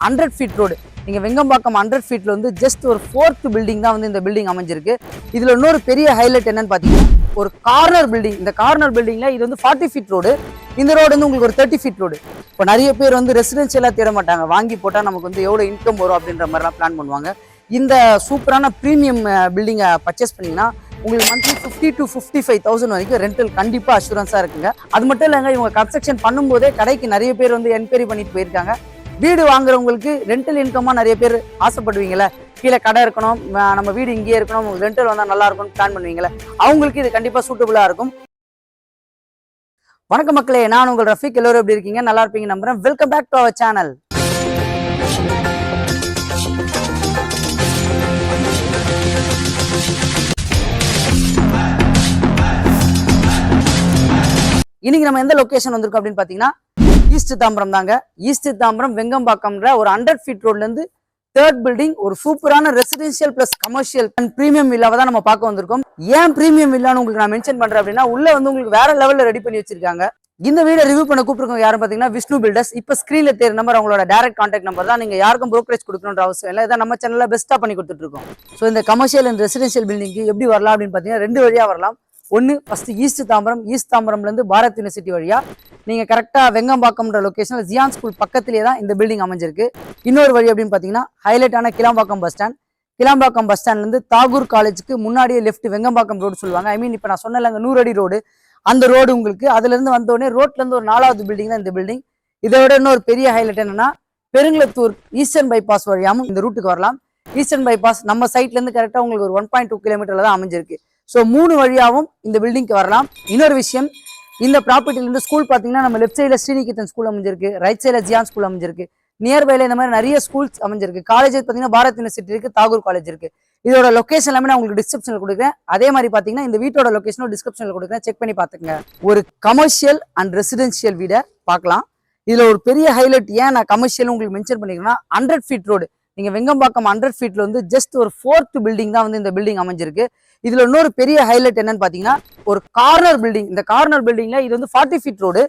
100 feet road. நீங்கள் வெங்கம்பாக்கம் 100 ஃபீட்டில் வந்து ஜஸ்ட் ஒரு 4th பில்டிங் தான் வந்து இந்த பில்டிங் அமைஞ்சிருக்கு. இதில் இன்னொரு பெரிய ஹைலைட் என்னன்னு பார்த்தீங்கன்னா ஒரு கார்னர் பில்டிங். இந்த கார்னர் பில்டிங்கில் இது வந்து 40 ஃபீட் ரோடு. இந்த ரோடு வந்து உங்களுக்கு ஒரு 30 ஃபீட் ரோடு. இப்போ நிறைய பேர் வந்து ரெசிடென்ஷியலாக தேட மாட்டாங்க, வாங்கி போட்டால் நமக்கு வந்து எவ்வளோ இன்கம் வரும் அப்படின்ற மாதிரிலாம் பிளான் பண்ணுவாங்க. இந்த சூப்பரான ப்ரீமியம் பில்டிங்கை பர்ச்சேஸ் பண்ணிங்கன்னா உங்களுக்கு மந்த்லி 50 to 55,000 வரைக்கும் ரெண்டல் கண்டிப்பாக அஷூரன்ஸாக இருக்குங்க. அது மட்டும் இல்லைங்க, இவங்க கன்ஸ்ட்ரக்ஷன் பண்ணும்போதே கடைக்கு நிறைய பேர் வந்து என்கொயரி பண்ணிட்டு போயிருக்காங்க. வீடு வாங்குறவங்களுக்கு ரெண்டல் இன்கமாக நிறைய பேர் ஆசைப்படுவீங்களே, கீழே கடை இருக்கணும், நம்ம வீடு இங்கேயே இருக்கணும், ரெண்டல் வந்தால் நல்லா இருக்கும்னு பிளான் பண்ணுவீங்களே, அவங்களுக்கு இது கண்டிப்பாக சூட்டபுளாக இருக்கும். வணக்கம் மக்களே, நான் உங்கள் ரஃபீக். எல்லோரும் எப்படி இருக்கீங்க? நல்லா இருப்பீங்க நம்புறேன். Welcome back to our channel. இன்னைக்கு நம்ம எந்த லொகேஷன் வந்திருக்கோம் அப்படின்னு பாத்தீங்கன்னா ஈஸ்ட் தாம்பரம் தாங்க. ஈஸ்ட் தாம்பரம் வெங்கம்பாக்கம்ன்ற ஒரு 100 ஃபீட் ரோட்ல இருந்து 3rd பில்டிங், ஒரு சூப்பரான residential plus commercial and premium வில்லாவை தான் நம்ம பார்க்க வந்திருக்கோம். ஏன் பிரீமியம் வில்லான்னு உங்களுக்கு நான் மென்ஷன் பண்றேன் அப்படின்னா, உள்ள வந்து உங்களுக்கு வேற லெவல்ல ரெடி பண்ணி வச்சிருக்காங்க. இந்த வீடை ரிவ்யூ பண்ண கூப்பிட்டுருக்கோம் யாரும் பாத்தீங்கன்னா விஷ்ணு பில்டர்ஸ். இப்ப ஸ்கிரீன்ல தேர் நம்பர் அவங்களோட டைரக்ட் கான்டாக்ட் நம்பர் தான். நீங்க யாருக்கும் ப்ரோக்கரேஜ் கொடுக்கணுன்ற அவசியம் இல்லை. இதை நம்ம சேனல்ல பெஸ்ட்டா பண்ணி கொடுத்துட்டு இருக்கோம். ஸோ இந்த கமர்ஷியல் அண்ட் ரெசிடென்ஷியல் பில்டிங்க்கு எப்படி வரலாம் அப்படின்னு பாத்தீங்கன்னா 2 வழியா வரலாம். ஒன்று, ஃபர்ஸ்ட் ஈஸ்ட் தாம்பரம். ஈஸ்ட் தாம்பரம்லேருந்து பாரத் யூனிவர்சிட்டி வழியா நீங்கள் கரெக்டாக வெங்கம்பாக்கம்ன்ற லொக்கேஷனில் ஜியான் ஸ்கூல் பக்கத்திலே தான் இந்த பில்டிங் அமைஞ்சிருக்கு. இன்னொரு வழி அப்படின்னு பார்த்தீங்கன்னா ஹைலைட்டான Kilambakkam bus stand. Kilambakkam bus ஸ்டாண்ட்லேருந்து தாகூர் காலேஜுக்கு முன்னாடியே லெஃப்ட் வெங்கம்பாக்கம் ரோடு சொல்லுவாங்க. ஐ மீன் இப்போ நான் சொன்னேன்லங்க 100 அடி ரோடு, அந்த ரோடு உங்களுக்கு அதுலேருந்து வந்தோடனே ரோட்லேருந்து ஒரு 4வது பில்டிங் தான் இந்த பில்டிங். இதை விட இன்னொரு பெரிய ஹைலைட் என்னன்னா, பெருங்குளத்தூர் ஈஸ்டர்ன் பைபாஸ் வழியாமல் இந்த ரூட்டுக்கு வரலாம். ஈஸ்டர்ன் பைபாஸ் நம்ம சைட்லேருந்து கரெக்டாக உங்களுக்கு ஒரு 1.2 கிலோமீட்டரில் தான் அமைஞ்சிருக்கு. ஸோ 3 வழியாகவும் இந்த பில்டிங்க்கு வரலாம். இன்னொரு விஷயம், இந்த ப்ராப்பர்ட்டிலேருந்து ஸ்கூல் பார்த்தீங்கன்னா நம்ம லெஃப்ட் சைடில் ஸ்ரீநிகேதன் ஸ்கூல் அமைஞ்சிருக்கு, ரைட் சைடில் ஜியான் ஸ்கூல் அமைஞ்சிருக்கு, நியர்பைல இந்த மாதிரி நிறைய ஸ்கூல்ஸ் அமைஞ்சிருக்கு. காலேஜ் பார்த்தீங்கன்னா பாரத் யூனிவர்சிட்டி இருக்கு, தாகூர் காலேஜ் இருக்கு. இதோட லொகேஷன் எல்லாமே நான் உங்களுக்கு டிஸ்கிரிப்ஷனில் கொடுக்குறேன். அதே மாதிரி பார்த்தீங்கன்னா இந்த வீட்டோட லொகேஷனும் டிஸ்கிரிப்ஷனில் கொடுக்குறேன், செக் பண்ணி பார்த்துக்கங்க. ஒரு கமர்ஷியல் அண்ட் ரெசிடென்ஷியல் வீடை பார்க்கலாம். இதில் ஒரு பெரிய ஹைலைட் ஏன் நான் கமர்ஷியல் உங்களுக்கு மென்ஷன் பண்ணிக்கிறேன்னா, 100 ஃபீட் ரோடு. நீங்கள் வெங்கம்பாக்கம் 100 ஃபீட்ல வந்து ஜஸ்ட் ஒரு 4th பில்டிங் தான் வந்து இந்த பில்டிங் அமைஞ்சிருக்கு. இதுல இன்னொரு பெரிய ஹைலைட் என்னன்னு பாத்தீங்கன்னா ஒரு கார்னர் பில்டிங். இந்த கார்னர் பில்டிங்ல இது வந்து 40 ஃபீட் ரோடு,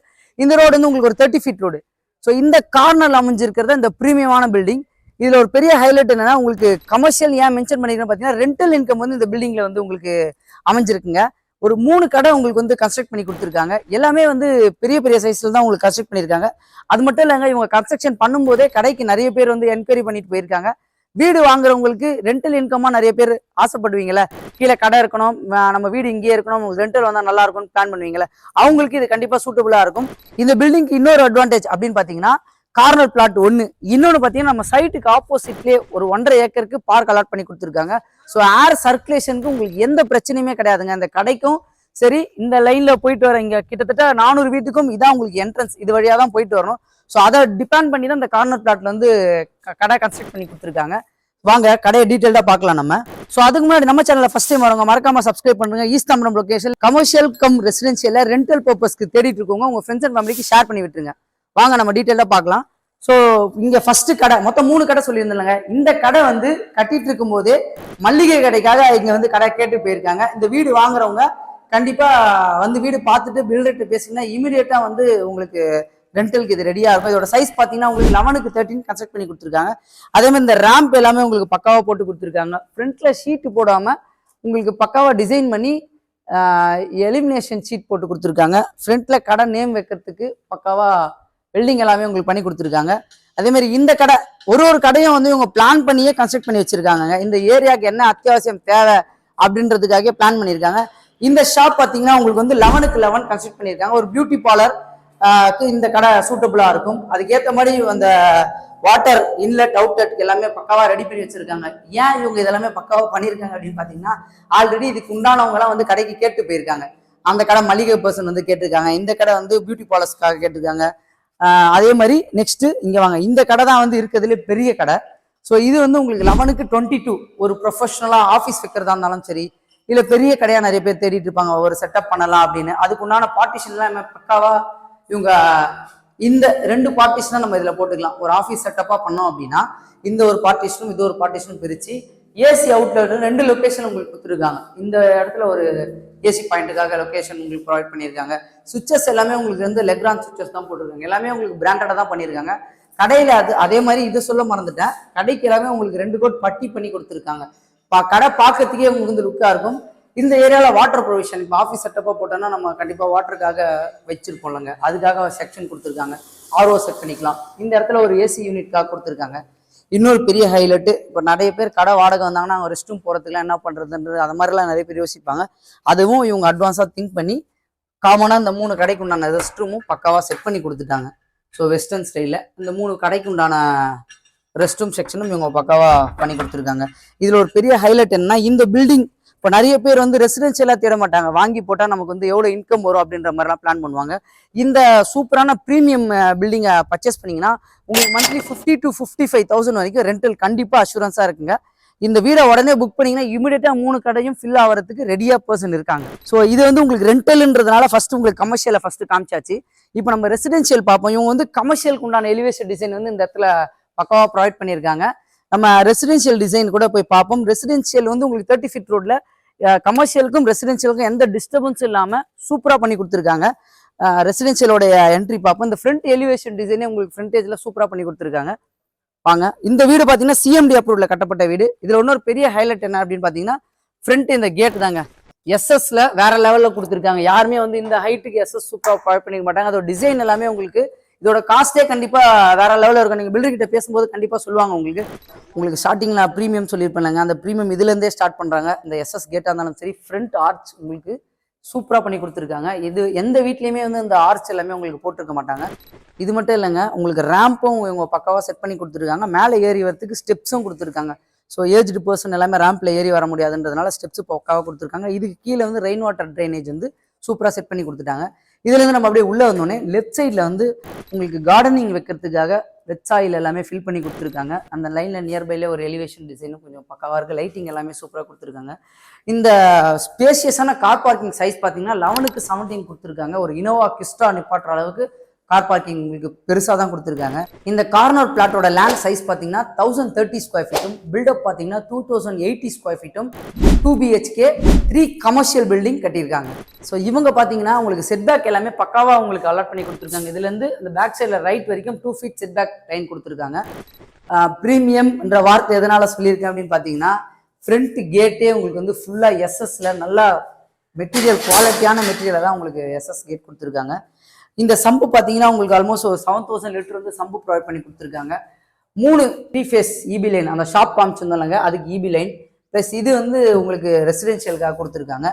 இந்த ரோடு வந்து உங்களுக்கு ஒரு 30 ஃபீட் ரோடு. ஸோ இந்த கார்னர்ல அமைஞ்சிருக்கிறது இந்த பிரீமியமான பில்டிங். இதுல ஒரு பெரிய ஹைலைட் என்னன்னா, உங்களுக்கு கமர்ஷியல் ஏன் மென்ஷன் பண்ணிக்கிறேன்னு பாத்தீங்கன்னா ரெண்டல் இன்கம் வந்து இந்த பில்டிங்ல வந்து உங்களுக்கு அமைஞ்சிருக்குங்க. ஒரு 3 கடை உங்களுக்கு வந்து கன்ஸ்ட்ரக்ட் பண்ணி கொடுத்துருக்காங்க. எல்லாமே வந்து பெரிய பெரிய சைஸ்ல தான் உங்களுக்கு கன்ஸ்ட்ரக்ட் பண்ணியிருக்காங்க. அது மட்டும் இல்லைங்க, இவங்க கன்ஸ்ட்ரக்ஷன் பண்ணும்போதே கடைக்கு நிறைய பேர் வந்து என்கொயரி பண்ணிட்டு போயிருக்காங்க. வீடு வாங்குறவங்களுக்கு ரெண்டல் இன்கமா நிறைய பேர் ஆசைப்படுவீங்களே, கீழே கடை இருக்கணும், நம்ம வீடு இங்கேயே இருக்கணும், ரெண்டல் வந்தால் நல்லா இருக்கும்னு பிளான் பண்ணுவீங்களே, அவங்களுக்கு இது கண்டிப்பாக சூட்டபுளாக இருக்கும். இந்த பில்டிங்க்கு இன்னொரு அட்வான்டேஜ் அப்படின்னு பார்த்தீங்கன்னா கார்னர் பிளாட் 1. இன்னொன்று பார்த்தீங்கன்னா நம்ம சைட்டுக்கு ஆப்போசிட்லேயே ஒரு 1.5 ஏக்கருக்கு பார்க் அலாட் பண்ணி கொடுத்துருக்காங்க. ஸோ ஏர் சர்க்குலேஷனுக்கு உங்களுக்கு எந்த பிரச்சனையுமே கிடையாதுங்க. இந்த கடைக்கும் சரி, இந்த லைனில் போயிட்டு வர இங்கே கிட்டத்தட்ட 400 வீட்டுக்கும் இதான் உங்களுக்கு என்ட்ரன்ஸ், இது வழியாக தான் போயிட்டு வரணும். ஸோ அதை டிபெண்ட் பண்ணி தான் இந்த கார்னர் பிளாட்ல வந்து கடை கன்ஸ்ட்ரக்ட் பண்ணி கொடுத்துருக்காங்க. வாங்க கடையை டீட்டெயில்டாக பார்க்கலாம் நம்ம. ஸோ அதுக்கு முன்னாடி நம்ம சேனலில் ஃபர்ஸ்ட் டைம் வரவங்க மறக்காம சப்ஸ்கிரைப் பண்ணுங்க. East Tambaram location commercial cum residential rental பர்பஸ்க்கு தேடிட்டு இருக்கவங்க உங்க ஃப்ரெண்ட்ஸ் அண்ட் ஃபேமிலிக்கு ஷேர் பண்ணி விட்டுருங்க. வாங்க நம்ம டீட்டெயிலாக பார்க்கலாம். ஸோ இங்க ஃபர்ஸ்ட் கடை, மொத்தம் 3 கடை சொல்லியிருந்தாங்க. இந்த கடை வந்து கட்டிட்டு இருக்கும் போதே மல்லிகை கடைக்காக இங்க வந்து கடை கேட்டு போயிருக்காங்க. இந்த வீடு வாங்குறவங்க கண்டிப்பா வந்து வீடு பார்த்துட்டு பில்டர்கிட்ட பேசிங்கன்னா இமீடியட்டா வந்து உங்களுக்கு ரெண்டலுக்கு இது ரெடியா இருக்கும். இதோட சைஸ் பாத்தீங்கன்னா உங்களுக்கு 11க்கு 13 கன்ஸ்ட்ரக்ட் பண்ணி கொடுத்துருக்காங்க. அதே மாதிரி இந்த ரேம்ப் எல்லாமே உங்களுக்கு பக்காவா போட்டு கொடுத்துருக்காங்க. ஃப்ரண்ட்ல ஷீட் போடாம உங்களுக்கு பக்காவா டிசைன் பண்ணி எலிமினேஷன் ஷீட் போட்டு கொடுத்துருக்காங்க. ஃப்ரண்ட்ல கடை நேம் வைக்கிறதுக்கு பக்காவா வெல்டிங் எல்லாமே உங்களுக்கு பண்ணி கொடுத்துருக்காங்க. அதே மாதிரி இந்த கடை ஒரு கடையும் வந்து இவங்க பிளான் பண்ணியே கன்ஸ்ட்ரக்ட் பண்ணி வச்சிருக்காங்க. இந்த ஏரியாவுக்கு என்ன அத்தியாவசியம் தேவை அப்படின்றதுக்காக பிளான் பண்ணியிருக்காங்க. இந்த ஷாப் பாத்தீங்கன்னா உங்களுக்கு வந்து 11க்கு 11 கன்ஸ்ட்ரக்ட் பண்ணியிருக்காங்க. ஒரு பியூட்டி பார்லர் இந்த கடை சூட்டபுளா இருக்கும். அதுக்கேற்ற மாதிரி அந்த வாட்டர் இன்லெட் அவுட்லெட் எல்லாமே பக்காவா ரெடி பண்ணி வச்சிருக்காங்க. ஏன் இவங்க இதெல்லாமே பக்காவா பண்ணியிருக்காங்க அப்படின்னு பாத்தீங்கன்னா, ஆல்ரெடி இதுக்கு உண்டானவங்க எல்லாம் வந்து கடைக்கு கேட்டு போயிருக்காங்க. அந்த கடை மளிகை பர்சன் வந்து கேட்டிருக்காங்க, இந்த கடை வந்து பியூட்டி பார்லர்ஸ்க்காக கேட்டிருக்காங்க. அதே மாதிரி நெக்ஸ்ட் இங்க வாங்க, இந்த கடை தான் வந்து இருக்கிறதுல பெரிய கடை. ஸோ இது வந்து உங்களுக்கு 11க்கு 22 ஒரு ப்ரொஃபஷனலா ஆஃபீஸ் வைக்கிறதா இருந்தாலும் சரி, இல்ல பெரிய கடையா நிறைய பேர் தேடிட்டு இருப்பாங்க ஒரு செட்டப் பண்ணலாம் அப்படின்னு. அதுக்கு உண்டான பார்ட்டிஷன் எல்லாம் பக்காவா இவங்க இந்த 2 பார்ட்டிஷனும் நம்ம இதுல போட்டுக்கலாம். ஒரு ஆஃபீஸ் செட்டப்பா பண்ணோம் அப்படின்னா இந்த ஒரு பார்ட்டிஷனும் இது ஒரு பார்ட்டிஷனும் பிரிச்சு ஏசி அவுட்லெட் 2 லொகேஷன் உங்களுக்கு கொடுத்துருக்காங்க. இந்த இடத்துல ஒரு ஏசி பாயிண்ட்டுக்காக லொகேஷன் உங்களுக்கு ப்ரொவைட் பண்ணியிருக்காங்க. சுவிச்சஸ் எல்லாமே உங்களுக்கு வந்து லெக்ரான் சுவிச்சஸ் தான் போட்டிருக்காங்க. எல்லாமே உங்களுக்கு பிராண்டடாக தான் பண்ணியிருக்காங்க. கடையில அதே மாதிரி இதை சொல்ல மறந்துட்டேன், கடைக்கு எல்லாமே உங்களுக்கு 2 கோட் பட்டி பண்ணி கொடுத்துருக்காங்க. கடை பார்க்கறதுக்கே உங்களுக்கு வந்து லுக்கா இருக்கும். இந்த ஏரியாவில் வாட்டர் ப்ரொவிஷன், இப்போ ஆஃபீஸ் செட்டப்பாக போட்டோன்னா நம்ம கண்டிப்பாக வாட்டருக்காக வச்சிருப்போம்லங்க, அதுக்காக செக்ஷன் கொடுத்துருக்காங்க. ஆர்ஓ செட் பண்ணிக்கலாம். இந்த இடத்துல ஒரு ஏசி யூனிட்காக கொடுத்துருக்காங்க. இன்னொரு பெரிய ஹைலைட்டு, இப்போ நிறைய பேர் கடை வாடகை வந்தாங்கன்னா அவங்க ரெஸ்ட் ரூம் போகிறதுக்குலாம் என்ன பண்ணுறதுன்றது அது மாதிரிலாம் நிறைய பேர் யோசிப்பாங்க. அதுவும் இவங்க அட்வான்ஸாக திங்க் பண்ணி காமனாக இந்த 3 கடைக்கு உண்டான ரெஸ்ட் ரூமும் பக்காவாக செட் பண்ணி கொடுத்துட்டாங்க. ஸோ வெஸ்டர்ன் ஸ்டைலில் இந்த 3 கடைக்கு உண்டான ரெஸ்ட் ரூம் செக்ஷனும் இவங்க பக்காவாக பண்ணி கொடுத்துருக்காங்க. இதில் ஒரு பெரிய ஹைலைட் என்னன்னா, இந்த பில்டிங் இப்போ நிறைய பேர் வந்து ரெசிடென்ஷியலாக தேட மாட்டாங்க, வாங்கி போட்டால் நமக்கு வந்து எவ்வளோ இன்கம் வரும் அப்படின்ற மாதிரிலாம் பிளான் பண்ணுவாங்க. இந்த சூப்பரான ப்ரீமியம் பில்டிங்கை பர்ச்சேஸ் பண்ணிங்கன்னா உங்களுக்கு மந்த்லி 50 to 55,000 வரைக்கும் ரெண்டல் கண்டிப்பாக அஷூரன்ஸாக இருக்குங்க. இந்த வீடை உடனே புக் பண்ணிங்கன்னா இமீடியட்டாக 3 கடையும் ஃபில் ஆகிறதுக்கு ரெடியாக பர்சன் இருக்காங்க. ஸோ இது வந்து உங்களுக்கு ரெண்டல்ன்றதுனால ஃபர்ஸ்ட் உங்களுக்கு கமர்ஷியலை ஃபர்ஸ்ட் காமிச்சாச்சு. இப்போ நம்ம ரெசிடென்ஷியல் பார்ப்போம். இவங்க வந்து கமர்ஷியலுக்கு உண்டான எலிவேஷன் டிசைன் வந்து இந்த இடத்துல பக்காவாக ப்ரொவைட் பண்ணியிருக்காங்க. நம்ம ரெசிடென்ஷியல் டிசைன் கூட போய் பார்ப்போம். ரெசிடென்ஷியல் வந்து உங்களுக்கு 30 feet ரோட்ல கமர்ஷியலுக்கும் ரெசிடென்ஷியலுக்கும் எந்த டிஸ்டர்பன்ஸும் இல்லாமல் சூப்பராக பண்ணி கொடுத்துருக்காங்க. ரெசிடென்ஷியலோடைய என்ட்ரி பார்ப்போம். இந்த ஃப்ரண்ட் எலிவேஷன் டிசைனே உங்களுக்கு ஃப்ரண்டேஜில் சூப்பராக பண்ணி கொடுத்துருக்காங்க. வாங்க, இந்த வீடு பார்த்தீங்கன்னா சிஎம்டி அப்ரூவ்ல கட்டப்பட்ட வீடு. இதில் இன்னொரு பெரிய ஹைலைட் என்ன அப்படின்னு பார்த்தீங்கன்னா, ஃப்ரண்ட் இந்த கேட் தாங்க எஸ்எஸ்ல வேற லெவலில் கொடுத்துருக்காங்க. யாருமே வந்து இந்த ஹைட்டுக்கு எஸ்எஸ் சூப்பராக ப்ரொவைட் பண்ணிக்க மாட்டாங்க. அதோட டிசைன் எல்லாமே உங்களுக்கு இதோட காஸ்ட்டே கண்டிப்பாக வேற லெவலில் இருக்கும். நீங்கள் பில்டர் கிட்ட பேசும்போது கண்டிப்பாக சொல்லுவாங்க உங்களுக்கு ஸ்டார்டிங்கில் ப்ரீமியம் சொல்லியிருப்பாங்க. அந்த ப்ரீமியம் இதுலேருந்தே ஸ்டார்ட் பண்ணுறாங்க. இந்த எஸ்எஸ் கேட்டாக இருந்தாலும் சரி, ஃப்ரண்ட் ஆர்ச் உங்களுக்கு சூப்பராக பண்ணி கொடுத்துருக்காங்க. இது எந்த வீட்லேயுமே வந்து இந்த ஆர்ச் எல்லாமே உங்களுக்கு போட்டிருக்க மாட்டாங்க. இது மட்டும் இல்லைங்க, உங்களுக்கு ரேம்பும் இவங்க பக்காவாக செட் பண்ணி கொடுத்துருக்காங்க. மேலே ஏறி வரதுக்கு ஸ்டெப்ஸும் கொடுத்துருக்காங்க. ஸோ ஏஜ்டு பர்சன் எல்லாமே ரேம்பில் ஏறி வர முடியாதுன்றதுனால ஸ்டெப்ஸு பக்காவாக கொடுத்துருக்காங்க. இதுக்கு கீழே வந்து ரெயின் வாட்டர் ட்ரைனேஜ் வந்து சூப்பராக செட் பண்ணி கொடுத்துட்டாங்க. இதுலேருந்து நம்ம அப்படியே உள்ளே வந்தோடனே லெஃப்ட் சைடில் வந்து உங்களுக்கு கார்டனிங் வைக்கிறதுக்காக ரெட் சாயில் எல்லாமே ஃபில் பண்ணி கொடுத்துருக்காங்க. அந்த லைனில் நியர்பைலே ஒரு எலிவேஷன் டிசைனும் கொஞ்சம் பக்காவாக இருக்குது. லைட்டிங் எல்லாமே சூப்பராக கொடுத்துருக்காங்க. இந்த ஸ்பேஷியஸான கார் பார்க்கிங் சைஸ் பார்த்தீங்கன்னா 11க்கு 17 கொடுத்துருக்காங்க. ஒரு இனோவா கிறிஸ்டா நிப்பாட்டுற அளவுக்கு கார் பார்க்கிங் உங்களுக்கு பெருசாக தான் கொடுத்துருக்காங்க. இந்த கார்னர் பிளாட்டோட லேண்ட் சைஸ் பார்த்தீங்கன்னா 1030 ஸ்கொயர் ஃபீட்டும், பில்டப் பார்த்தீங்கன்னா 2080 ஸ்கொயர் ஃபீட்டும், 2 BHK 3 கமர்ஷியல் பில்டிங் கட்டியிருக்காங்க. ஸோ இவங்க பார்த்தீங்கன்னா உங்களுக்கு செட்பேக் எல்லாமே பக்காவாக உங்களுக்கு அலாட் பண்ணி கொடுத்துருக்காங்க. இதுலேருந்து இந்த பேக் சைடில் ரைட் வரைக்கும் 2 feet செட்பேக் லைன் கொடுத்துருக்காங்க. ப்ரீமியம்ன்ற வார்த்தை எதனால் சொல்லியிருக்கேன் அப்படின்னு பார்த்தீங்கன்னா, ஃப்ரண்ட் கேட்டே உங்களுக்கு வந்து ஃபுல்லாக எஸ்எஸ்ல நல்லா மெட்டீரியல் குவாலிட்டியான மெட்டீரியலை தான் உங்களுக்கு எஸ்எஸ் கேட் கொடுத்துருக்காங்க. இந்த சம்பு பார்த்தீங்கன்னா உங்களுக்கு ஆல்மோஸ்ட் ஒரு 7000 லிட்டர் வந்து சம்பு ப்ரொவைட் பண்ணி கொடுத்துருக்காங்க. 3 3 ஃபேஸ் இபி லைன், அந்த ஷாப் காமிச்சிருந்தாங்க அதுக்கு இபி லைன் ப்ளஸ் இது வந்து உங்களுக்கு ரெசிடென்ஷியலுக்காக கொடுத்துருக்காங்க.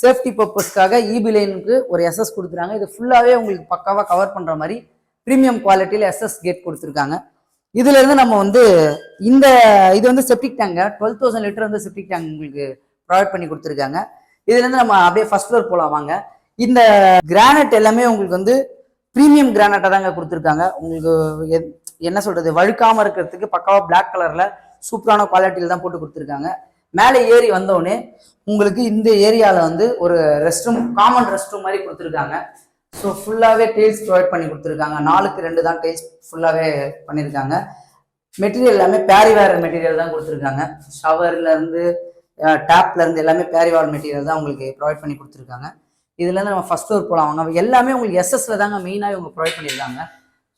சேஃப்டி பர்பஸ்க்காக இபி லைனுக்கு ஒரு எஸ்எஸ் கொடுத்துருக்காங்க. இது ஃபுல்லாகவே உங்களுக்கு பக்காவாக கவர் பண்ணுற மாதிரி ப்ரீமியம் குவாலிட்டியில் எஸ்எஸ் கேட் கொடுத்துருக்காங்க. இதுலேருந்து நம்ம வந்து இது வந்து செப்டிக் டேங்க 12,000 லிட்டர் வந்து செப்டிக் டேங்க் உங்களுக்கு ப்ரொவைட் பண்ணி கொடுத்துருக்காங்க. இதுலேருந்து நம்ம அப்படியே ஃபர்ஸ்ட் ஃப்ளோர் போகலாம் வாங்க. இந்த கிரானைட் எல்லாமே உங்களுக்கு வந்து ப்ரீமியம் கிரானைட்டாக தாங்க கொடுத்துருக்காங்க. உங்களுக்கு என்ன சொல்றது, வழுக்காமல் இருக்கிறதுக்கு பக்காவாக பிளாக் கலரில் சூப்பரான குவாலிட்டியில் தான் போட்டு கொடுத்துருக்காங்க. மேலே ஏறி வந்தோடனே உங்களுக்கு இந்த ஏரியாவில் வந்து ஒரு rest room, common rest room மாதிரி கொடுத்துருக்காங்க. ஸோ ஃபுல்லாகவே டைல்ஸ் ப்ரொவைட் பண்ணி கொடுத்துருக்காங்க. 4க்கு 2 தான் டைல்ஸ் ஃபுல்லாகவே பண்ணியிருக்காங்க. மெட்டீரியல் எல்லாமே பேரிவேர் மெட்டீரியல் தான் கொடுத்துருக்காங்க. ஷவர்லேருந்து டேப்லேருந்து எல்லாமே பேரிவேர் மெட்டீரியல் தான் உங்களுக்கு ப்ரொவைட் பண்ணி கொடுத்துருக்காங்க. இதுலேருந்து நம்ம ஃபர்ஸ்ட் ஃப்ளோர் போகலாம் வாங்க. எல்லாமே உங்களுக்கு எஸ்எஸ்ல தாங்க மெயினாக இவங்க ப்ரொவைட் பண்ணியிருக்காங்க.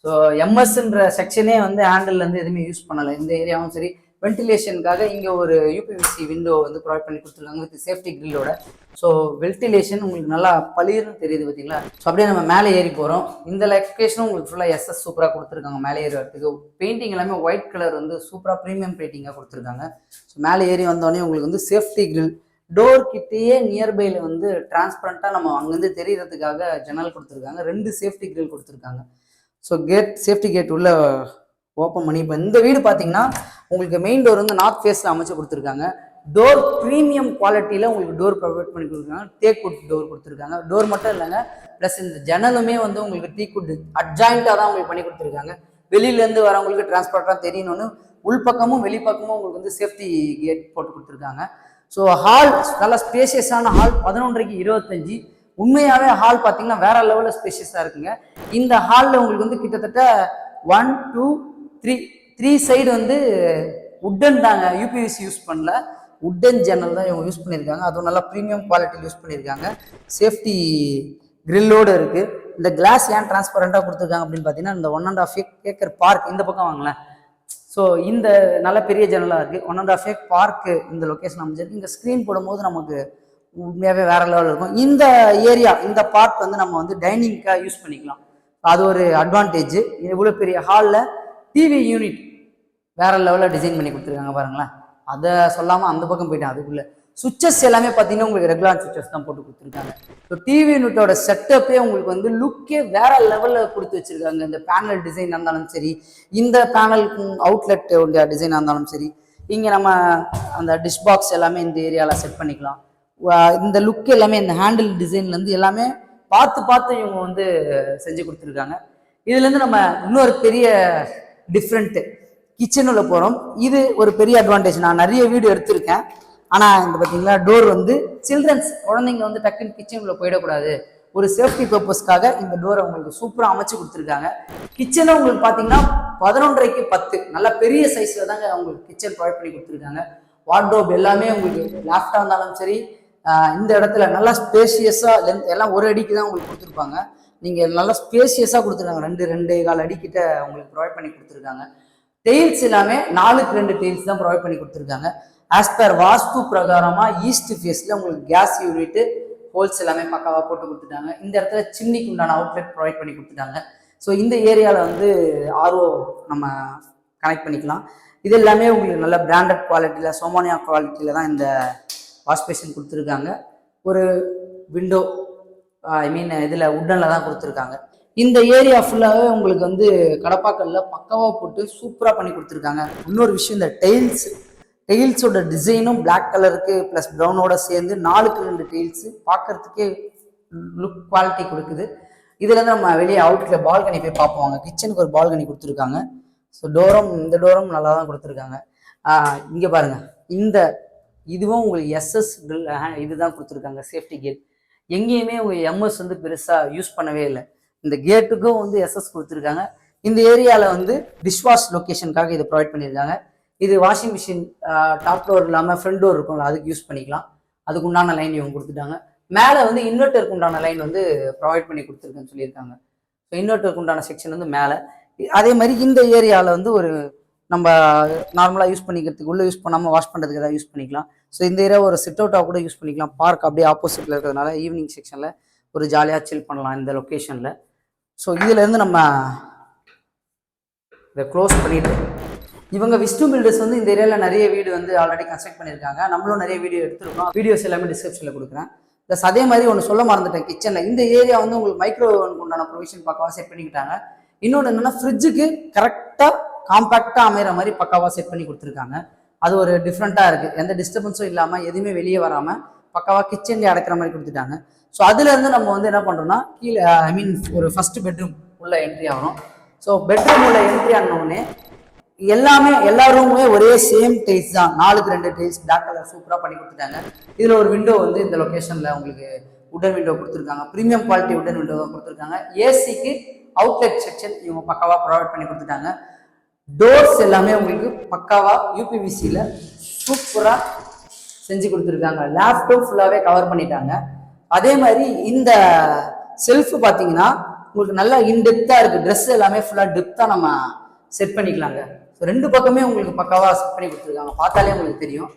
ஸோ எம்எஸ்ன்ற செக்ஷனே வந்து ஹேண்டில்லேருந்து எதுவுமே யூஸ் பண்ணலை. இந்த ஏரியாவும் சரி, வென்டிலேஷனுக்காக இங்கே ஒரு யூபிவிசி விண்டோ வந்து ப்ரொவைட் பண்ணி கொடுத்துருக்காங்க வித் சேஃப்டி கிரில்லோட. ஸோ வென்டிலேஷன் உங்களுக்கு நல்லா பளிர்னு தெரியுது பார்த்தீங்களா. ஸோ அப்படியே நம்ம மேலே ஏறி போகிறோம். இந்த லொக்கேஷனும் உங்களுக்கு ஃபுல்லாக எஸ்எஸ் சூப்பராக கொடுத்துருக்காங்க. மேலே ஏறி வரதுக்கு பெயிண்டிங் எல்லாமே ஒயிட் கலர் வந்து சூப்பராக ப்ரீமியம் பெயிண்டிங்காக கொடுத்துருக்காங்க. ஸோ மேலே ஏறி வந்தோடனே உங்களுக்கு வந்து சேஃப்டி கிரில், டோர் கிட்டேயே நியர்பைல வந்து டிரான்ஸ்பரண்டா நம்ம அங்கேருந்து தெரியறதுக்காக ஜன்னல் கொடுத்துருக்காங்க. 2 சேஃப்டி கிரில் கொடுத்துருக்காங்க. ஸோ சேஃப்டி கேட் உள்ள ஓப்பன் பண்ணி இப்போ இந்த வீடு பார்த்தீங்கன்னா உங்களுக்கு மெயின் டோர் வந்து நார்த் ஃபேஸில் அமைச்சு கொடுத்துருக்காங்க. டோர் ப்ரீமியம் குவாலிட்டியில் உங்களுக்கு டோர் ப்ரொவைட் பண்ணி கொடுத்துருக்காங்க. டேக்வுட் டோர் கொடுத்துருக்காங்க. டோர் மட்டும் இல்லைங்க, ப்ளஸ் இந்த ஜன்னலுமே வந்து உங்களுக்கு டீக்வுட் அட்ஜாயிண்டாக தான் உங்களுக்கு பண்ணி கொடுத்துருக்காங்க. வெளியிலேருந்து வரவங்களுக்கு டிரான்ஸ்பரண்டாக தெரியணும்னு உள்பக்கமும் வெளிப்பக்கமும் உங்களுக்கு வந்து சேஃப்டி கேட் போட்டு கொடுத்துருக்காங்க. ஸோ ஹால் நல்லா ஸ்பேஷியஸான ஹால், 11க்கு 25. உண்மையாகவே ஹால் பார்த்தீங்கன்னா வேற லெவலில் ஸ்பேஷியஸாக இருக்குங்க. இந்த ஹாலில் உங்களுக்கு வந்து கிட்டத்தட்ட 1 2 3 சைடு வந்து உட்டன் தாங்க, யூபிவிசி யூஸ் பண்ணல, உட்டன் ஜன்னல் தான் இவங்க யூஸ் பண்ணியிருக்காங்க. அதுவும் நல்லா ப்ரீமியம் குவாலிட்டியில் யூஸ் பண்ணியிருக்காங்க. சேஃப்டி கிரில்லோடு இருக்குது. இந்த கிளாஸ் ஏன் டிரான்ஸ்பரண்டாக கொடுத்துருக்காங்க அப்படின்னு பார்த்தீங்கன்னா இந்த 1.5 ஏக்கர் பார்க் இந்த பக்கம் வாங்கலாம். ஸோ இந்த நல்ல பெரிய ஜன்னலாக இருக்குது. 1.5 ஏக்கர் பார்க்கு இந்த லொக்கேஷன் அமைஞ்சிருக்கு. இங்கே ஸ்க்ரீன் போடும்போது நமக்கு உண்மையாகவே வேற லெவலில் இருக்கும். இந்த ஏரியா இந்த பார்ட் வந்து நம்ம வந்து டைனிங்காக யூஸ் பண்ணிக்கலாம். அது ஒரு அட்வான்டேஜ். இவ்வளோ பெரிய ஹாலில் டிவி யூனிட் வேற லெவலில் டிசைன் பண்ணி கொடுத்துருக்காங்க பாருங்களேன். அதை சொல்லாமல் அந்த பக்கம் போயிட்டேன். அதுக்குள்ள சுவிச்சஸ் எல்லாமே பார்த்தீங்கன்னா உங்களுக்கு ரெகுலர் சுவிச்சஸ் தான் போட்டு கொடுத்துருக்காங்க. ஸோ டிவி யூனிட்டோட செட்டப்பே உங்களுக்கு வந்து லுக்கே வேற லெவலில் கொடுத்து வச்சிருக்காங்க. இந்த பேனல் டிசைன் இருந்தாலும் சரி, இந்த பேனல் அவுட்லெட் உடைய டிசைனாக இருந்தாலும் சரி, இங்கே நம்ம அந்த டிஷ் பாக்ஸ் எல்லாமே இந்த ஏரியாவில் செட் பண்ணிக்கலாம். இந்த லுக் எல்லாமே இந்த ஹேண்டில் டிசைன்லேருந்து எல்லாமே பார்த்து பார்த்து இவங்க வந்து செஞ்சு கொடுத்துருக்காங்க. இதுலேருந்து நம்ம இன்னொரு பெரிய டிஃப்ரெண்ட்டு கிச்சனுள்ள போகிறோம். இது ஒரு பெரிய அட்வான்டேஜ். நான் நிறைய வீடியோ எடுத்திருக்கேன். ஆனால் இந்த பார்த்தீங்களா டோர் வந்து சில்ட்ரன்ஸ் குழந்தைங்க வந்து டக்குன்னு கிச்சனுக்குள்ள போயிடக்கூடாது, ஒரு சேஃப்டி பர்பஸ்க்காக இந்த டோரை உங்களுக்கு சூப்பராக அமைச்சு கொடுத்துருக்காங்க. கிச்சனை உங்களுக்கு பார்த்தீங்கன்னா 11.5 x 10 நல்ல பெரிய சைஸில் தாங்க உங்களுக்கு கிச்சன் ப்ரொவைட் பண்ணி கொடுத்துருக்காங்க. வார்ட்ரோப் எல்லாமே உங்களுக்கு லேஃப்டாக இருந்தாலும் சரி, இந்த இடத்துல நல்லா ஸ்பேஷியஸாக லென்த் எல்லாம் ஒரு அடிக்கு தான் உங்களுக்கு கொடுத்துருப்பாங்க. நீங்கள் நல்லா ஸ்பேஷியஸாக கொடுத்துருக்காங்க. 2.25 அடிக்கிட்ட உங்களுக்கு ப்ரொவைட் பண்ணி கொடுத்துருக்காங்க. டெயில்ஸ் எல்லாமே 4க்கு 2 டெயில்ஸ் தான் ப்ரொவைட் பண்ணி கொடுத்துருக்காங்க. ஆஸ் பர் வாஸ்து பிரகாரமாக ஈஸ்ட் ஃபேஸில் உங்களுக்கு கேஸ் யூனிட்டு ஹோல்ஸ் எல்லாமே பக்காவாக போட்டு கொடுத்துட்டாங்க. இந்த இடத்துல சிம்னிக்கு உண்டான அவுட்லெட் ப்ரொவைட் பண்ணி கொடுத்துட்டாங்க. ஸோ இந்த ஏரியாவில் வந்து ஆர்ஓ நம்ம கனெக்ட் பண்ணிக்கலாம். இது எல்லாமே உங்களுக்கு நல்ல பிராண்டட் குவாலிட்டியில் சோமானியா குவாலிட்டியில் தான் இந்த வாஷ் பேஷன் கொடுத்துருக்காங்க. ஒரு விண்டோ இதில் உட்டனில் தான் கொடுத்துருக்காங்க. இந்த ஏரியா ஃபுல்லாகவே உங்களுக்கு வந்து கடப்பாக்கல்ல பக்காவாக போட்டு சூப்பராக பண்ணி கொடுத்துருக்காங்க. இன்னொரு விஷயம், இந்த டெயில்ஸோட டிசைனும் பிளாக் கலருக்கு ப்ளஸ் ப்ரௌனோட சேர்ந்து 4க்கு 2 டெயில்ஸு பார்க்கறதுக்கே லுக் குவாலிட்டி கொடுக்குது. இதுலேருந்து நம்ம வெளியே அவுட்டில் பால்கனி போய் பார்ப்போம். கிச்சனுக்கு ஒரு பால்கனி கொடுத்துருக்காங்க. ஸோ இந்த டோரும் நல்லா தான் கொடுத்துருக்காங்க. இங்கே பாருங்கள், இதுவும் உங்களுக்கு எஸ்எஸ் இதுதான் கொடுத்துருக்காங்க சேஃப்டி கேட். எங்கேயுமே உங்கள் எம்எஸ் வந்து பெருசாக யூஸ் பண்ணவே இல்லை. இந்த கேட்டுக்கும் வந்து எஸ்எஸ் கொடுத்துருக்காங்க. இந்த ஏரியாவில் வந்து டிஷ்வாஷ் லொக்கேஷனுக்காக இதை ப்ரொவைட் பண்ணியிருக்காங்க. இது வாஷிங் மிஷின் டாப் டோர் இல்லாமல் ஃப்ரண்ட் டோர் இருக்கும்ல, அதுக்கு யூஸ் பண்ணிக்கலாம். அதுக்கு உண்டான லைன் இவங்க கொடுத்துட்டாங்க. மேலே வந்து இன்வெர்ட்டருக்கு உண்டான லைன் வந்து ப்ரொவைட் பண்ணி கொடுத்துருக்குன்னு சொல்லியிருக்காங்க. ஸோ இன்வெர்ட்டருக்கு உண்டான செக்ஷன் வந்து மேலே. அதே மாதிரி இந்த ஏரியாவில் வந்து ஒரு நம்ம நார்மலாக யூஸ் பண்ணிக்கிறதுக்கு உள்ளே யூஸ் பண்ணாமல் வாஷ் பண்ணுறதுக்கு எதாவது யூஸ் பண்ணிக்கலாம். ஸோ இந்த ஏரியா ஒரு சிட் அவுட்டாக கூட யூஸ் பண்ணிக்கலாம். பார்க் அப்படியே ஆப்போசிட்டில் இருக்கிறதுனால ஈவினிங் செக்ஷனில் ஒரு ஜாலியாக சில் பண்ணலாம் இந்த லொக்கேஷனில். ஸோ இதுலேருந்து நம்ம இதை க்ளோஸ் பண்ணிட்டு இவங்க விஷ்ணு பில்டர்ஸ் வந்து இந்த ஏரியாவில் நிறைய வீடு வந்து ஆல்ரெடி கன்ஸ்ட்ரக்ட் பண்ணியிருக்காங்க. நம்மளும் நிறைய வீடியோ எடுத்துருக்கோம். வீடியோஸ் எல்லாமே டிஸ்கிரிப்ஷனில் கொடுக்குறேன். ப்ளஸ் அதே மாதிரி ஒன்று சொல்ல மறந்துட்டேன், கிச்சனில் இந்த ஏரியா வந்து உங்களுக்கு மைக்ரோவேவனுக்கு உண்டான ப்ரொவிஷன் பக்காவாக செட் பண்ணிக்கிட்டாங்க. இன்னொன்று என்னென்னா ஃப்ரிட்ஜுக்கு கரெக்டாக காம்பேக்டாக அமைகிற மாதிரி பக்காவாக செட் பண்ணி கொடுத்துருக்காங்க. அது ஒரு டிஃப்ரெண்ட்டாக இருக்குது. எந்த டிஸ்டர்பன்ஸும் இல்லாமல் எதுவுமே வெளியே வராமல் பக்காவாக கிச்சன்லேயே அடக்கிற மாதிரி கொடுத்துட்டாங்க. ஸோ அதுலேருந்து நம்ம வந்து என்ன பண்ணுறோம்னா கீழே ஒரு ஃபர்ஸ்ட் பெட்ரூம் உள்ள என்ட்ரி ஆகணும். ஸோ பெட்ரூம் உள்ள என்ட்ரி ஆனோடனே எல்லா ரூமுமே ஒரே சேம் டைல்ஸ் தான். 4க்கு 2 டைல்ஸ் பிளாக் கலர் சூப்பராக பண்ணி கொடுத்துட்டாங்க. இதில் ஒரு விண்டோ வந்து இந்த லொக்கேஷனில் உங்களுக்கு உடன் விண்டோ கொடுத்துருக்காங்க. ப்ரீமியம் குவாலிட்டி உடன் விண்டோ தான் கொடுத்துருக்காங்க. ஏசிக்கு அவுட்லெட் செக்ஷன் இவங்க பக்காவாக ப்ரொவைட் பண்ணி கொடுத்துட்டாங்க. டோர்ஸ் எல்லாமே உங்களுக்கு பக்காவாக யூபிவிசியில் சூப்பராக செஞ்சு கொடுத்துருக்காங்க. லேப்டாப் ஃபுல்லாகவே கவர் பண்ணிட்டாங்க. அதே மாதிரி இந்த செல்ஃப் பார்த்தீங்கன்னா உங்களுக்கு நல்லா இன்டெப்த்தாக இருக்குது. ட்ரெஸ் எல்லாமே ஃபுல்லாக டெப்த்தாக நம்ம செட் பண்ணிக்கலாங்க. ஸோ 2 பக்கமே உங்களுக்கு பக்காவாக செட் பண்ணி கொடுத்துருக்காங்க. பார்த்தாலே உங்களுக்கு தெரியும்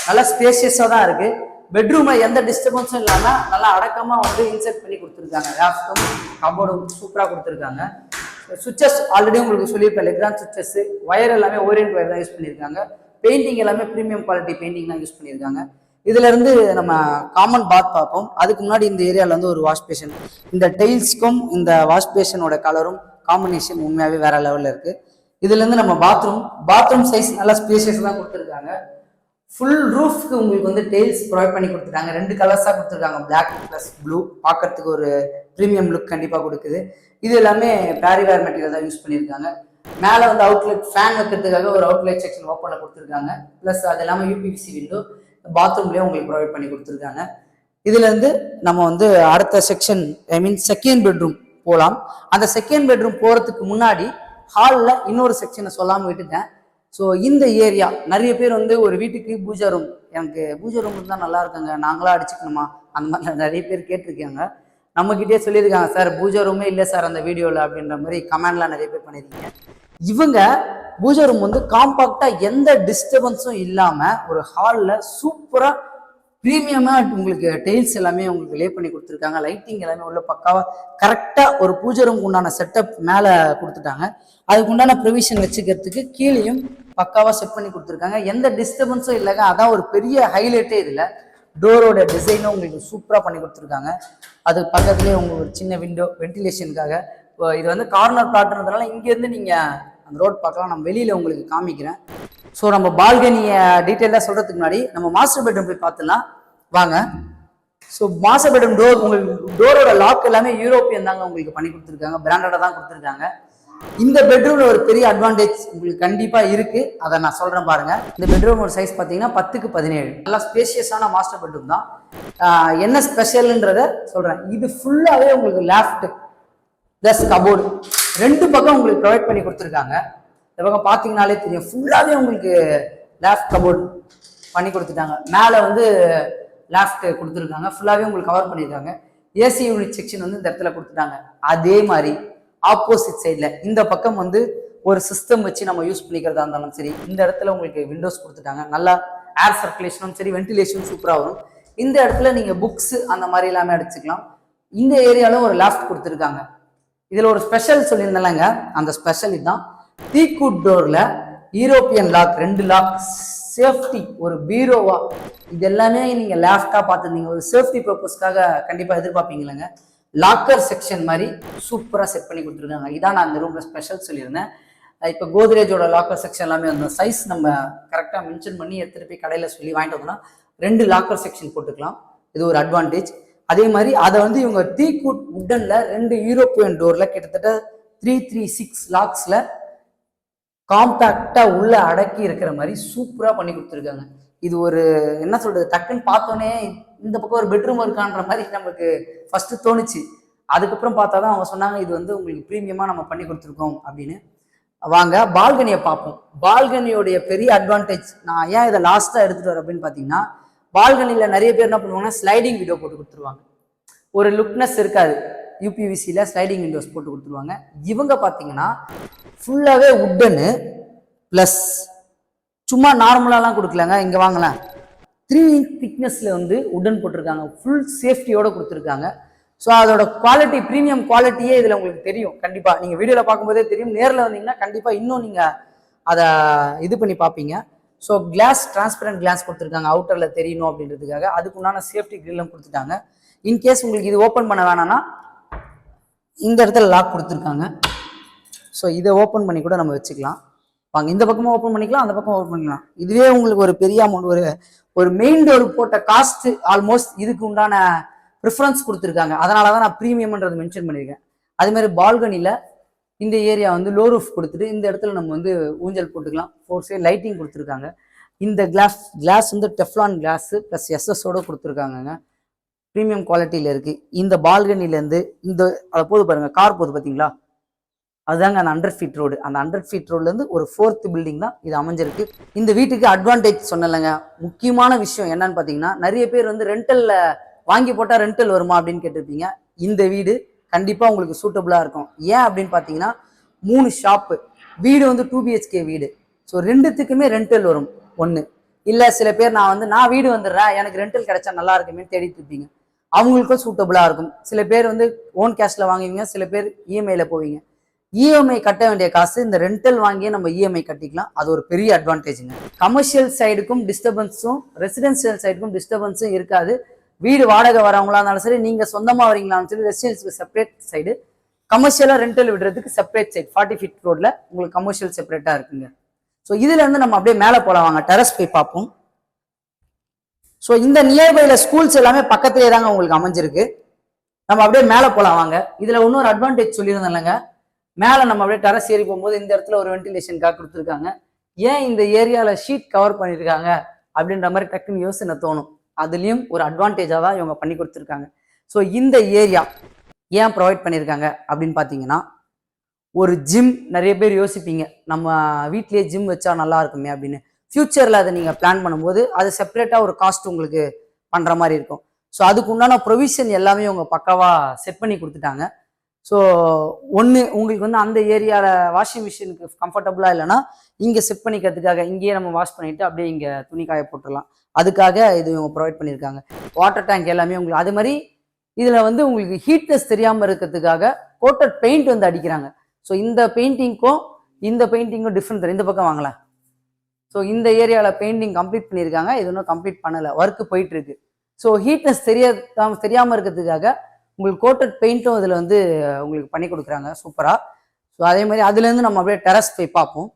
நல்லா ஸ்பேஷியஸாக தான் இருக்குது. பெட்ரூமில் எந்த டிஸ்டர்பன்ஸும் இல்லாமல் நல்லா அடக்கமாக வந்து இன்செர்ட் பண்ணி கொடுத்துருக்காங்க. லேப்டாப் கபோர்டும் சூப்பராக கொடுத்துருக்காங்க. சுவிச்சஸ் ஆல்ரெடி உங்களுக்கு சொல்லியிருப்பேன், லெக்ரான் சுவிச்சஸ். ஒயர் எல்லாமே ஓரியன்ட் ஒயர் தான் யூஸ் பண்ணியிருக்காங்க. பெயிண்டிங் எல்லாமே ப்ரீமியம் குவாலிட்டி பெயிண்டிங் தான் யூஸ் பண்ணியிருக்காங்க. இதுலேருந்து நம்ம காமன் பாத் பார்ப்போம். அதுக்கு முன்னாடி இந்த ஏரியாவில் வந்து ஒரு வாஷ் பேஷன். இந்த டைல்ஸ்க்கும் இந்த வாஷ் பேஷனோட கலரும் காம்பினேஷன் உண்மையாகவே வேற லெவலில் இருக்குது. இதுலேருந்து நம்ம பாத்ரூம் சைஸ் நல்லா ஸ்பேஷியஸ் தான் கொடுத்துருக்காங்க. ஃபுல் ரூஃப்க்கு உங்களுக்கு வந்து டைல்ஸ் ப்ரொவைட் பண்ணி கொடுத்துருக்காங்க. 2 கலர்ஸாக கொடுத்துருக்காங்க, பிளாக் ப்ளஸ் ப்ளூ. பார்க்கறதுக்கு ஒரு ப்ரீமியம் லுக் கண்டிப்பாக கொடுக்குது. இது எல்லாமே பேரிவேர் மெட்டீரியல் தான் யூஸ் பண்ணியிருக்காங்க. மேலே வந்து அவுட்லெட் ஃபேன் வைக்கிறதுக்காக ஒரு அவுட்லெட் செக்ஷன் ஓப்பனில் கொடுத்துருக்காங்க. ப்ளஸ் அது இல்லாமல் யூபிவிசி விண்டோ பாத்ரூம்லேயே உங்களுக்கு ப்ரொவைட் பண்ணி கொடுத்துருக்காங்க. இதுலேருந்து நம்ம வந்து அடுத்த செக்ஷன் செகண்ட் பெட்ரூம் போகலாம். அந்த செகண்ட் பெட்ரூம் போகிறதுக்கு முன்னாடி ஹாலில் இன்னொரு செக்ஷனை சொல்லாமல் விட்டுட்டேன். ஸோ இந்த ஏரியா நிறைய பேர் வந்து ஒரு வீட்டுக்கு பூஜா ரூம், எனக்கு பூஜா ரூம் இருந்தால் நல்லா இருக்குங்க, நாங்களாம் அடிச்சுக்கணுமா, அந்த மாதிரி நிறைய பேர் கேட்டிருக்காங்க. நம்மகிட்டே சொல்லியிருக்காங்க சார் பூஜை ரூமே இல்லை சார் அந்த வீடியோவில் அப்படின்ற மாதிரி கமெண்ட்லாம் நிறைய பேர் பண்ணியிருக்கீங்க. இவங்க பூஜை ரூம் வந்து காம்பாக்டாக எந்த டிஸ்டர்பன்ஸும் இல்லாமல் ஒரு ஹாலில் சூப்பராக ப்ரீமியமாக உங்களுக்கு டெய்ல்ஸ் எல்லாமே உங்களுக்கு லே பண்ணி கொடுத்துருக்காங்க. லைட்டிங் எல்லாமே உள்ள பக்காவாக கரெக்டாக ஒரு பூஜை ரூமுக்கு உண்டான செட்டப் மேலே கொடுத்துட்டாங்க. அதுக்கு உண்டான ப்ரொவிஷன் வச்சுக்கிறதுக்கு கீழேயும் பக்காவாக செட் பண்ணி கொடுத்துருக்காங்க. எந்த டிஸ்டர்பன்ஸும் இல்லைங்க. அதான் ஒரு பெரிய ஹைலைட்டே இதில். டோரோட டிசைனும் உங்களுக்கு சூப்பராக பண்ணி கொடுத்துருக்காங்க. அது பக்கத்துலேயே உங்களுக்கு ஒரு சின்ன விண்டோ வென்டிலேஷனுக்காக. இது வந்து கார்னர் பிளாட்ன்றதுனால இங்கேருந்து நீங்கள் அந்த ரோட் பார்க்கலாம். நான் வெளியில் உங்களுக்கு காமிக்கிறேன். ஸோ நம்ம பால்கனியை டீட்டெயிலாக சொல்கிறதுக்கு முன்னாடி நம்ம மாஸ்டர் பெட்ரூம் போய் பார்த்துலாம் வாங்க. ஸோ மாஸ்டர் பெட்ரூம் டோர், உங்களுக்கு டோரோட லாக் எல்லாமே யூரோப்பியன் தாங்க உங்களுக்கு பண்ணி கொடுத்துருக்காங்க. பிராண்டடாக தான் கொடுத்துருக்காங்க. இந்த பெட்ரூம்ல ஒரு பெரிய அட்வான்டேஜ் உங்களுக்கு கண்டிப்பா இருக்கு. அதை நான் சொல்றேன் பாருங்க. இந்த பெட்ரூம் ஒரு சைஸ் பார்த்தீங்கன்னா 10க்கு 17. நல்லா ஸ்பேஷியஸான மாஸ்டர் பெட்ரூம் தான். என்ன ஸ்பெஷல்ன்றத சொல்றேன். இது ஃபுல்லாவே உங்களுக்கு லேஃப்ட் பிளஸ் கபோர்டு ரெண்டு பக்கம் உங்களுக்கு ப்ரொவைட் பண்ணி கொடுத்துருக்காங்க. இந்த பக்கம் பார்த்தீங்கன்னாலே தெரியும், ஃபுல்லாவே உங்களுக்கு லேஃப்ட் கபோர்டு பண்ணி கொடுத்துட்டாங்க. மேலே வந்து லேஃப்ட் கொடுத்துருக்காங்க. ஃபுல்லாவே உங்களுக்கு கவர் பண்ணியிருக்காங்க. ஏசி யூனிட் செக்ஷன் வந்து இந்த இடத்துல கொடுத்துட்டாங்க. அதே மாதிரி ஆப்போசிட் சைடில் இந்த பக்கம் வந்து ஒரு சிஸ்டம் வச்சு நம்ம யூஸ் பண்ணிக்கிறதா இருந்தாலும் சரி, இந்த இடத்துல உங்களுக்கு விண்டோஸ் கொடுத்துட்டாங்க. நல்லா ஏர் சர்க்குலேஷனும் சரி, வென்டிலேஷனும் சூப்பராக வரும். இந்த இடத்துல நீங்கள் புக்ஸ் அந்த மாதிரி எல்லாமே அடிச்சுக்கலாம். இந்த ஏரியாலும் ஒரு லாஃப்ட் கொடுத்துருக்காங்க. இதில் ஒரு ஸ்பெஷல் சொல்லியிருந்தாங்க. அந்த ஸ்பெஷல் இதுதான். டீக்குட் டோரில் யூரோப்பியன் லாக், 2 லாக், சேஃப்டி, ஒரு பீரோவா, இது எல்லாமே நீங்கள் லேஃப்டாக பார்த்துருந்தீங்க. ஒரு சேஃப்டி பர்பஸ்க்காக கண்டிப்பாக எதிர்பார்ப்பீங்களேங்க. லாக்கர் செக்ஷன் மாதிரி சூப்பராக செட் பண்ணி கொடுத்துருக்காங்க. இதான் நான் இந்த ரூமில் ஸ்பெஷல் சொல்லியிருந்தேன். இப்போ கோத்ரேஜோட லாக்கர் செக்ஷன் எல்லாமே அந்த சைஸ் நம்ம கரெக்டாக மென்ஷன் பண்ணி எடுத்துகிட்டு போய் கடையில் சொல்லி வாங்கிட்டு வந்தோம்னா 2 லாக்கர் செக்ஷன் போட்டுக்கலாம். இது ஒரு அட்வான்டேஜ். அதே மாதிரி அதை வந்து இவங்க டீக்குட் உட்டனில் 2 யூரோப்பியன் டோரில் கிட்டத்தட்ட 336 லாக்ஸில் காம்பேக்டாக உள்ள அடக்கி இருக்கிற மாதிரி சூப்பராக பண்ணி கொடுத்துருக்காங்க. இது ஒரு என்ன சொல்றது, டக்குன்னு பார்த்தோன்னே இந்த பக்கம் ஒரு பெட்ரூம் இருக்கான்ற மாதிரி நமக்கு ஃபர்ஸ்ட் தோணுச்சு. அதுக்கப்புறம் பார்த்தா தான் அவங்க சொன்னாங்க இது வந்து உங்களுக்கு ப்ரீமியமாக நம்ம பண்ணி கொடுத்துருக்கோம் அப்படின்னு. வாங்க பால்கனியை பார்ப்போம். பால்கனியோடைய பெரிய அட்வான்டேஜ் நான் ஏன் இதை லாஸ்ட்டாக எடுத்துகிட்டு வரேன் அப்படின்னு பார்த்தீங்கன்னா, பால்கனியில் நிறைய பேர் என்ன பண்ணுவாங்கன்னா ஸ்லைடிங் விண்டோ போட்டு கொடுத்துருவாங்க. ஒரு லுக்னஸ் இருக்காது. யூபிவிசியில் ஸ்லைடிங் விண்டோஸ் போட்டு கொடுத்துருவாங்க. இவங்க பார்த்தீங்கன்னா ஃபுல்லாகவே உட்டனு ப்ளஸ் சும்மா நார்மலாலாம் கொடுக்கலங்க. இங்கே வாங்கலாம், 3 inch திக்னஸில் வந்து உடன் போட்டிருக்காங்க. ஃபுல் சேஃப்டியோடு கொடுத்துருக்காங்க. ஸோ அதோட குவாலிட்டி, ப்ரீமியம் குவாலிட்டியே இதில் உங்களுக்கு தெரியும். கண்டிப்பாக நீங்கள் வீடியோவில் பார்க்கும்போதே தெரியும். நேரில் வந்தீங்கன்னா கண்டிப்பாக இன்னும் நீங்கள் அதை இது பண்ணி பார்ப்பீங்க. ஸோ கிளாஸ், டிரான்ஸ்பரண்ட் கிளாஸ் கொடுத்துருக்காங்க அவுட்டரில் தெரியணும் அப்படின்றதுக்காக. அதுக்குண்டான சேஃப்டி கிரில்லும் கொடுத்துட்டாங்க. இன்கேஸ் உங்களுக்கு இது ஓப்பன் பண்ண வேணாம்னா இந்த இடத்துல லாக் கொடுத்துருக்காங்க. ஸோ இதை ஓப்பன் பண்ணி கூட நம்ம வச்சுக்கலாம். வாங்க, இந்த பக்கமும் ஓப்பன் பண்ணிக்கலாம், அந்த பக்கம் ஓப்பன் பண்ணிக்கலாம். இதுவே உங்களுக்கு ஒரு பெரிய அமௌண்ட், ஒரு மெயின் டோர் போட்ட காஸ்ட் ஆல்மோஸ்ட் இதுக்கு உண்டான ப்ரிஃபரன்ஸ் கொடுத்துருக்காங்க. அதனால தான் நான் ப்ரீமியம்ன்றது மென்ஷன் பண்ணியிருக்கேன். அதேமாதிரி பால்கனியில் இந்த ஏரியா வந்து லோ ரூஃப் கொடுத்துட்டு இந்த இடத்துல நம்ம வந்து ஊஞ்சல் போட்டுக்கலாம். 4 சைடு லைட்டிங் கொடுத்துருக்காங்க. இந்த கிளாஸ் வந்து டெஃப்லான் கிளாஸ் ப்ளஸ் எஸ்எஸோட கொடுத்துருக்காங்க. ப்ரீமியம் குவாலிட்டியில் இருக்குது. இந்த பால்கனிலேருந்து இந்த அதை போது பாருங்கள், கார் போகுது பார்த்தீங்களா, அதுதாங்க அந்த 100 feet ரோடு. அந்த 100 feet ரோட்லேருந்து ஒரு 4th பில்டிங் தான் இது அமைஞ்சிருக்கு. இந்த வீட்டுக்கு அட்வான்டேஜ் சொன்னலைங்க. முக்கியமான விஷயம் என்னன்னு பார்த்தீங்கன்னா, நிறைய பேர் வந்து ரெண்டலில் வாங்கி போட்டால் ரெண்டல் வருமா அப்படின்னு கேட்டிருப்பீங்க. இந்த வீடு கண்டிப்பாக உங்களுக்கு சூட்டபுளாக இருக்கும். ஏன் அப்படின்னு பார்த்தீங்கன்னா, 3 ஷாப்பு, வீடு வந்து 2 BHK வீடு. ஸோ ரெண்டுத்துக்குமே ரெண்டல் வரும். ஒன்று இல்லை, சில பேர் நான் வீடு வந்துடுறேன், எனக்கு ரெண்டல் கிடைச்சா நல்லா இருக்குமேன்னு தேடிட்டு இருப்பீங்க. அவங்களுக்கும் சூட்டபுளாக இருக்கும். சில பேர் வந்து ஓன் கேஷில் வாங்குவீங்க, சில பேர் இஎம்ஐயில் போவீங்க. இஎம்ஐ கட்ட வேண்டிய காசு இந்த ரெண்டல் வாங்கியே நம்ம இஎம்ஐ கட்டிக்கலாம். அது ஒரு பெரிய அட்வான்டேஜுங்க. கமர்ஷியல் சைடுக்கும் டிஸ்டர்பன்ஸும், ரெசிடென்சியல் சைடுக்கும் டிஸ்டர்பன்ஸும் இருக்காது. வீடு வாடகை வரவங்களா இருந்தாலும் சரி, நீங்கள் சொந்தமாக வரீங்களாலும் சரி, ரெசிடென்சியல் செப்பரேட் சைடு, கமர்ஷியலாக ரெண்டல் விடுறதுக்கு செப்பரேட் சைடு 40 feet ரோட்ல உங்களுக்கு கமர்ஷியல் செப்பரேட்டாக இருக்குங்க. ஸோ இதுல இருந்து நம்ம அப்படியே மேலே போலாம். வாங்க, டெரஸ் போய் பார்ப்போம். ஸோ இந்த நியர்பைல ஸ்கூல்ஸ் எல்லாமே பக்கத்திலே தாங்க உங்களுக்கு அமைஞ்சிருக்கு. நம்ம அப்படியே மேலே போலாம் வாங்க. இதுல இன்னொரு அட்வான்டேஜ் சொல்லியிருந்தோம் இல்லைங்க, மேலே நம்ம அப்படியே டெரஸ் ஏறி போகும்போது இந்த இடத்துல ஒரு வென்டிலேஷனுக்காக கொடுத்துருக்காங்க. ஏன் இந்த ஏரியாவில் ஷீட் கவர் பண்ணியிருக்காங்க அப்படின்ற மாதிரி டக்குன்னு யோசனை தோணும். அதுலேயும் ஒரு அட்வான்டேஜாக தான் இவங்க பண்ணி கொடுத்துருக்காங்க. ஸோ இந்த ஏரியா ஏன் ப்ரொவைட் பண்ணியிருக்காங்க அப்படின்னு பார்த்தீங்கன்னா, ஒரு ஜிம், நிறைய பேர் யோசிப்பீங்க நம்ம வீட்லேயே ஜிம் வச்சா நல்லா இருக்குமே அப்படின்னு. ஃபியூச்சரில் அதை நீங்கள் பிளான் பண்ணும்போது அது செப்பரேட்டாக ஒரு காஸ்ட் உங்களுக்கு பண்ணுற மாதிரி இருக்கும். ஸோ அதுக்கு உண்டான ப்ரொவிஷன் எல்லாமே அவங்க பக்காவாக செட் பண்ணி கொடுத்துட்டாங்க. ஸோ ஒன்று உங்களுக்கு வந்து அந்த ஏரியாவில் வாஷிங் மிஷினுக்கு கம்ஃபர்டபுளாக இல்லைன்னா இங்கே செட் பண்ணிக்கிறதுக்காக இங்கேயே நம்ம வாஷ் பண்ணிவிட்டு அப்படியே இங்கே துணி காய போட்டுடலாம். அதுக்காக இது இவங்க ப்ரொவைட் பண்ணியிருக்காங்க. வாட்டர் டேங்க் எல்லாமே உங்களுக்கு அது மாதிரி இதில் வந்து உங்களுக்கு ஹீட்னஸ் தெரியாமல் இருக்கிறதுக்காக கோட்டட் பெயிண்ட் வந்து அடிக்கிறாங்க. ஸோ இந்த பெயிண்டிங்க்கும் இந்த பெயிண்டிங்கும் டிஃப்ரெண்ட் தெரியும். இந்த பக்கம் வாங்கலாம். ஸோ இந்த ஏரியாவில் பெயிண்டிங் கம்ப்ளீட் பண்ணியிருக்காங்க. இது இன்னும் கம்ப்ளீட் பண்ணலை, ஒர்க்கு போயிட்டு இருக்கு. ஸோ ஹீட்னஸ் தெரியாமல் இருக்கிறதுக்காக உங்களுக்கு கோட்டட் பெயிண்ட்டும் இதில் வந்து உங்களுக்கு பண்ணி கொடுக்குறாங்க சூப்பராக. ஸோ அதே மாதிரி அதுலேருந்து நம்ம அப்படியே டெரஸ் போய் பார்ப்போம்.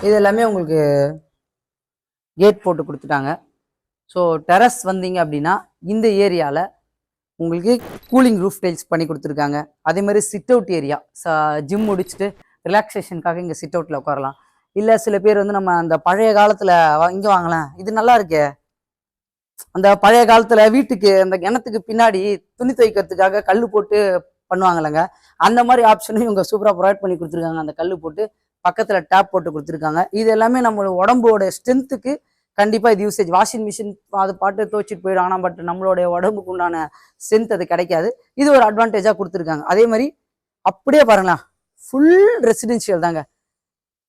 இது எல்லாமே உங்களுக்கு கேட் போட்டு கொடுத்துட்டாங்க. ஸோ டெரஸ் வந்தீங்க அப்படின்னா இந்த ஏரியாவில் உங்களுக்கு கூலிங் ரூஃப் டைல்ஸ் பண்ணி கொடுத்துருக்காங்க. அதே மாதிரி சிட் அவுட் ஏரியா, ஜிம் முடிச்சுட்டு ரிலாக்ஸேஷனுக்காக இங்கே சிட் அவுட்டில் உட்காரலாம். இல்லை சில பேர் வந்து நம்ம அந்த பழைய காலத்தில் இங்கே வாங்கலாம், இது நல்லா இருக்கே, அந்த பழைய காலத்தில் வீட்டுக்கு அந்த கிணத்துக்கு பின்னாடி துணி துவைக்கிறதுக்காக கல் போட்டு பண்ணுவாங்கல்லங்க, அந்த மாதிரி ஆப்ஷனும் இவங்க சூப்பராக ப்ரொவைட் பண்ணி கொடுத்துருக்காங்க. அந்த கல் போட்டு பக்கத்தில் டேப் போட்டு கொடுத்துருக்காங்க. இது எல்லாமே நம்மளோட உடம்போட ஸ்ட்ரென்த்துக்கு கண்டிப்பாக இது யூசேஜ். வாஷிங் மிஷின் அது பாட்டு துவைச்சிட்டு போயிடும், ஆனால் பட் நம்மளுடைய உடம்புக்கு உண்டான ஸ்ட்ரென்த் அது கிடைக்காது. இது ஒரு அட்வான்டேஜாக கொடுத்துருக்காங்க. அதே மாதிரி அப்படியே பாருங்களா, ஃபுல் ரெசிடென்ஷியல் தாங்க.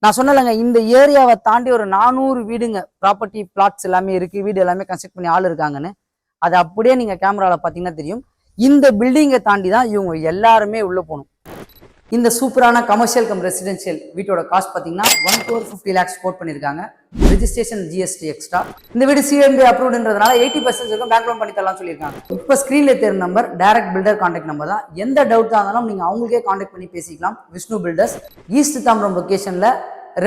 நான் சொன்னலைங்க, இந்த ஏரியாவை தாண்டி ஒரு 400 வீடுங்க, ப்ராப்பர்ட்டி பிளாட்ஸ் எல்லாமே இருக்கு, வீடு எல்லாமே கன்ஸ்ட்ரக்ட் பண்ணி ஆள் இருக்காங்கன்னு. அது அப்படியே நீங்க கேமராவில் பார்த்தீங்கன்னா தெரியும். இந்த பில்டிங்கை தாண்டி தான் இவங்க எல்லாருமே உள்ள போகணும். இந்த சூப்பரான கமர்ஷியல் கம் ரெசிடென்ஷியல் வீட்டோட காஸ்ட் பார்த்தீங்கன்னா 1,50 lakhs கோட் பண்ணியிருக்காங்க. Registration GST extra. இந்த வீடு சிஎம்பி அப்ரூவ்டுன்றதுனால 80% இருக்கும், பேங்க் லோன் பண்ணி தரலாம் சொல்லியிருக்காங்க. இப்போ ஸ்க்ரீனில் தெரியும் number direct builder contact number தான். எந்த டவுட்டாக இருந்தாலும் நீங்கள் அவங்களுக்கே கான்டாக்ட் பண்ணி பேசிக்கலாம். விஷ்ணு பில்டர்ஸ், ஈஸ்ட் தாம்பரம் லொக்கேஷனில்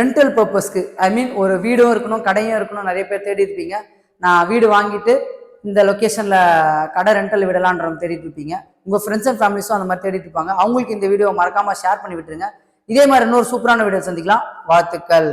ரெண்டல் பர்பஸ்க்கு, ஐ மீன் ஒரு வீடும் இருக்கணும் கடையும் இருக்கணும், நிறைய பேர் தேடி இருப்பீங்க. நான் வீடு வாங்கிட்டு இந்த லொக்கேஷனில் கடை ரெண்டல் விடலான்றவங்க தேடிட்டு இருப்பீங்க. உங்கள் ஃப்ரெண்ட்ஸ் அண்ட் ஃபேமிலிஸும் அந்த மாதிரி தேடிட்டு இருப்பாங்க. அவங்களுக்கு இந்த வீடியோ மறக்காமல் ஷேர் பண்ணி விட்டுருங்க. இதே மாதிரி இன்னொரு சூப்பரான வீடியோ சந்திக்கலாம். வாழ்த்துக்கள்.